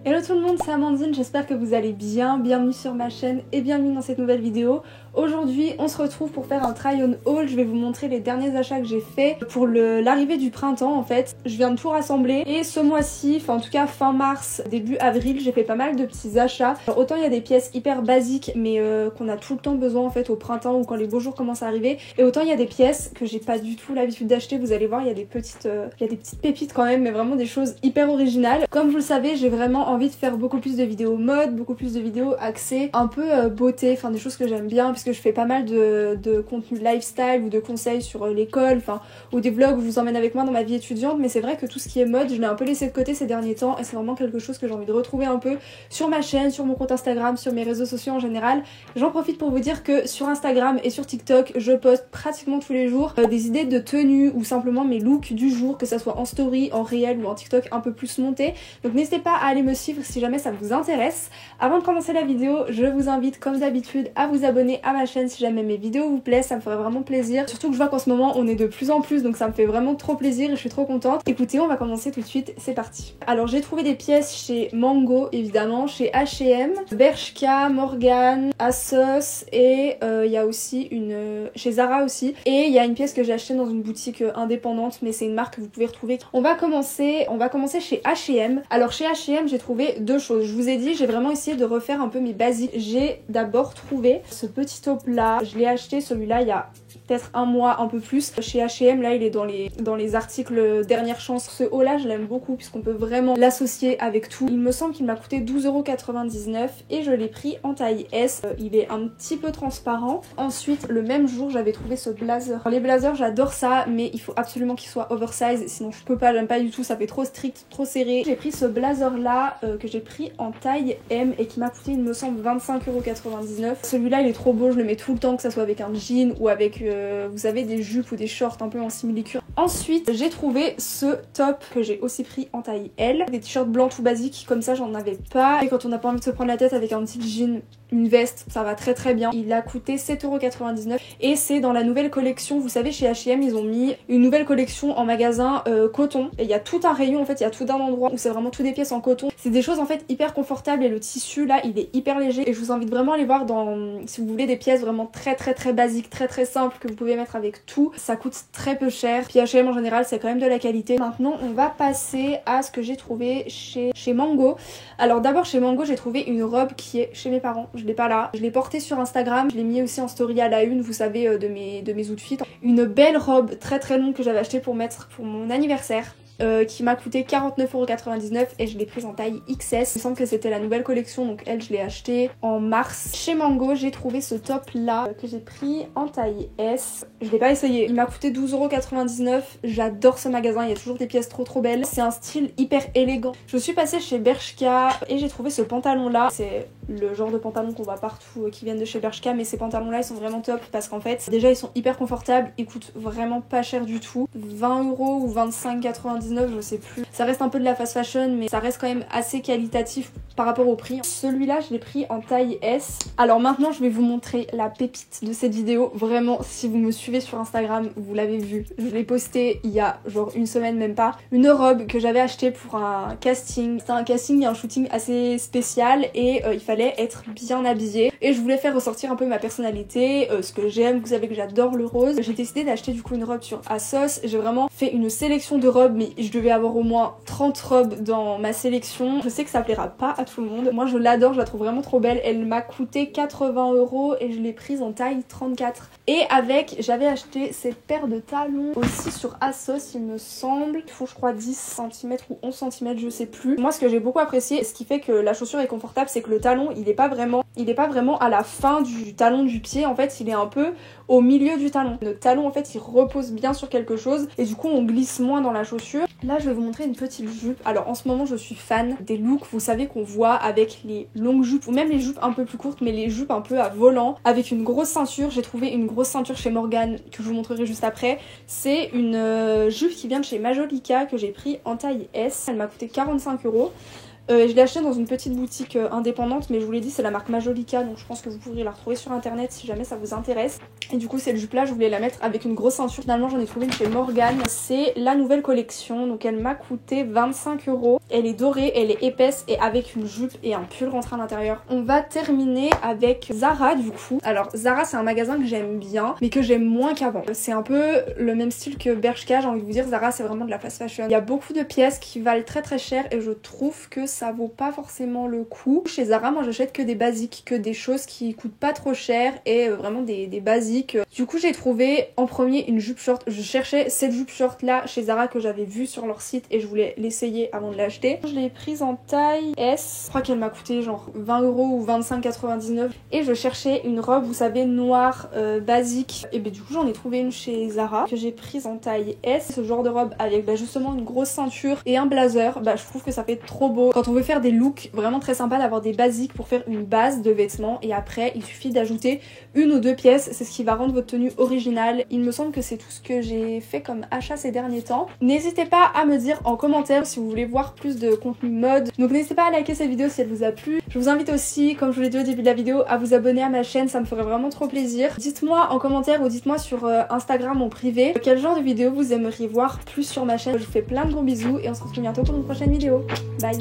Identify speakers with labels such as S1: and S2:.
S1: Hello tout le monde, c'est Amandine, j'espère que vous allez bien. Bienvenue sur ma chaîne et bienvenue dans cette nouvelle vidéo. Aujourd'hui, on se retrouve pour faire un try-on haul. Je vais vous montrer les derniers achats que j'ai fait pour l'arrivée du printemps en fait. Je viens de tout rassembler et ce mois-ci, enfin en tout cas fin mars, début avril, j'ai fait pas mal de petits achats. Alors, autant il y a des pièces hyper basiques mais qu'on a tout le temps besoin en fait au printemps ou quand les beaux jours commencent à arriver. Et autant il y a des pièces que j'ai pas du tout l'habitude d'acheter. Vous allez voir, il y a des petites pépites quand même, mais vraiment des choses hyper originales. Comme vous le savez, j'ai vraiment envie de faire beaucoup plus de vidéos mode, beaucoup plus de vidéos axées un peu beauté, enfin des choses que j'aime bien puisque je fais pas mal de contenu lifestyle ou de conseils sur l'école, enfin ou des vlogs où je vous emmène avec moi dans ma vie étudiante. Mais c'est vrai que tout ce qui est mode, je l'ai un peu laissé de côté ces derniers temps et c'est vraiment quelque chose que j'ai envie de retrouver un peu sur ma chaîne, sur mon compte Instagram, sur mes réseaux sociaux en général. J'en profite pour vous dire que sur Instagram et sur TikTok, je poste pratiquement tous les jours des idées de tenues ou simplement mes looks du jour, que ça soit en story, en réel ou en TikTok un peu plus monté. Donc n'hésitez pas à aller me suivre si jamais ça vous intéresse. Avant de commencer la vidéo, je vous invite comme d'habitude à vous abonner à ma chaîne si jamais mes vidéos vous plaisent, ça me ferait vraiment plaisir. Surtout que je vois qu'en ce moment on est de plus en plus, donc ça me fait vraiment trop plaisir et je suis trop contente. Écoutez, on va commencer tout de suite, c'est parti. Alors j'ai trouvé des pièces chez Mango évidemment, chez H&M, Bershka, Morgan, ASOS et il y a aussi chez Zara aussi. Et il y a une pièce que j'ai achetée dans une boutique indépendante, mais c'est une marque que vous pouvez retrouver. On va commencer chez H&M. Alors chez H&M j'ai trouvé deux choses. Je vous ai dit, j'ai vraiment essayé de refaire un peu mes basiques. J'ai d'abord trouvé ce petit top là. Je l'ai acheté celui-là il y a peut-être un mois, un peu plus. Chez H&M, là, il est dans les articles dernière chance. Ce haut là, je l'aime beaucoup puisqu'on peut vraiment l'associer avec tout. Il me semble qu'il m'a coûté 12,99€ et je l'ai pris en taille S. Il est un petit peu transparent. Ensuite, le même jour, j'avais trouvé ce blazer. Alors, les blazers, j'adore ça, mais il faut absolument qu'il soit oversize, sinon je peux pas, j'aime pas du tout, ça fait trop strict, trop serré. J'ai pris ce blazer là que j'ai pris en taille M et qui m'a coûté, il me semble, 25,99€. Celui-là, il est trop beau, je le mets tout le temps, que ça soit avec un jean ou avec vous savez, des jupes ou des shorts un peu en simili-cuir. Ensuite, j'ai trouvé ce top que j'ai aussi pris en taille L. Des t-shirts blancs tout basiques, comme ça j'en avais pas. Et quand on n'a pas envie de se prendre la tête avec un petit jean, une veste, ça va très très bien. Il a coûté 7,99€ et c'est dans la nouvelle collection. Vous savez, chez H&M, ils ont mis une nouvelle collection en magasin coton. Et il y a tout un rayon, en fait, il y a tout un endroit où c'est vraiment tout des pièces en coton. C'est des choses en fait hyper confortables et le tissu là, il est hyper léger. Et je vous invite vraiment à aller voir si vous voulez des pièces vraiment très très très basiques, très très simples que vous pouvez mettre avec tout. Ça coûte très peu cher. Puis H&M en général, c'est quand même de la qualité. Maintenant, on va passer à ce que j'ai trouvé chez Mango. Alors d'abord, chez Mango, j'ai trouvé une robe qui est chez mes parents. Je l'ai pas là. Je l'ai portée sur Instagram. Je l'ai mis aussi en story à la une, vous savez, de mes outfits. Une belle robe très très longue que j'avais achetée pour mettre pour mon anniversaire. Qui m'a coûté 49,99€ et je l'ai prise en taille XS. Il me semble que c'était la nouvelle collection, donc elle je l'ai acheté en mars. Chez Mango, j'ai trouvé ce top là que j'ai pris en taille S. Je l'ai pas essayé, il m'a coûté 12,99€. J'adore ce magasin, il y a toujours des pièces trop trop belles. C'est un style hyper élégant. Je suis passée chez Bershka et j'ai trouvé ce pantalon là. C'est le genre de pantalon qu'on voit partout qui viennent de chez Bershka, mais ces pantalons là ils sont vraiment top parce qu'en fait déjà ils sont hyper confortables, ils coûtent vraiment pas cher du tout, 20€ ou 25,99€, je sais plus. Ça reste un peu de la fast fashion mais ça reste quand même assez qualitatif par rapport au prix. Celui-là je l'ai pris en taille S. Alors maintenant je vais vous montrer la pépite de cette vidéo. Vraiment, si vous me suivez sur Instagram, vous l'avez vu. Je l'ai posté il y a genre une semaine même pas. Une robe que j'avais achetée pour un casting. C'était un casting et un shooting assez spécial et il fallait être bien habillée et je voulais faire ressortir un peu ma personnalité, ce que j'aime. Vous savez que j'adore le rose. J'ai décidé d'acheter du coup une robe sur ASOS. J'ai vraiment fait une sélection de robes, mais je devais avoir au moins 30 robes dans ma sélection. Je sais que ça plaira pas à tout le monde. Moi je l'adore, je la trouve vraiment trop belle. Elle m'a coûté 80€ et je l'ai prise en taille 34. Et avec, j'avais acheté cette paire de talons aussi sur ASOS il me semble. Il faut je crois 10 cm ou 11 cm, je sais plus. Moi ce que j'ai beaucoup apprécié, ce qui fait que la chaussure est confortable, c'est que le talon il est pas vraiment à la fin du talon du pied. En fait il est un peu au milieu du talon. Le talon en fait il repose bien sur quelque chose et du coup on glisse moins dans la chaussure. Là je vais vous montrer une petite jupe. Alors en ce moment je suis fan des looks, vous savez, qu'on voit avec les longues jupes ou même les jupes un peu plus courtes, mais les jupes un peu à volant avec une grosse ceinture. J'ai trouvé une grosse ceinture chez Morgan que je vous montrerai juste après. C'est une jupe qui vient de chez Majolica que j'ai pris en taille S. Elle m'a coûté 45€. Je l'ai acheté dans une petite boutique indépendante, mais je vous l'ai dit, c'est la marque Majolica, donc je pense que vous pourrez la retrouver sur internet si jamais ça vous intéresse. Et du coup, cette jupe là, je voulais la mettre avec une grosse ceinture. Finalement, j'en ai trouvé une chez Morgane. C'est la nouvelle collection, donc elle m'a coûté 25 €. Elle est dorée, elle est épaisse et avec une jupe et un pull rentré à l'intérieur. On va terminer avec Zara du coup. Alors Zara, c'est un magasin que j'aime bien, mais que j'aime moins qu'avant. C'est un peu le même style que Bershka, j'ai envie de vous dire. Zara, c'est vraiment de la fast fashion. Il y a beaucoup de pièces qui valent très très cher et je trouve que ça vaut pas forcément le coup. Chez Zara, moi j'achète que des basiques, que des choses qui coûtent pas trop cher et vraiment des basiques. Du coup, j'ai trouvé en premier une jupe short. Je cherchais cette jupe short là chez Zara que j'avais vue sur leur site et je voulais l'essayer avant de l'acheter. Je l'ai prise en taille S. Je crois qu'elle m'a coûté genre 20 € ou 25,99 € et je cherchais une robe, vous savez, noire basique. Et ben du coup, j'en ai trouvé une chez Zara que j'ai prise en taille S. Ce genre de robe avec justement une grosse ceinture et un blazer, je trouve que ça fait trop beau. Quand on veut faire des looks vraiment très sympa, d'avoir des basiques pour faire une base de vêtements et après il suffit d'ajouter une ou deux pièces, c'est ce qui va rendre votre tenue originale. Il me semble que c'est tout ce que j'ai fait comme achat ces derniers temps. N'hésitez pas à me dire en commentaire si vous voulez voir plus de contenu mode. Donc n'hésitez pas à liker cette vidéo si elle vous a plu. Je vous invite aussi, comme je vous l'ai dit au début de la vidéo, à vous abonner à ma chaîne, ça me ferait vraiment trop plaisir. Dites-moi en commentaire ou dites-moi sur Instagram en privé quel genre de vidéo vous aimeriez voir plus sur ma chaîne. Je vous fais plein de gros bisous et on se retrouve bientôt pour une prochaine vidéo. Bye!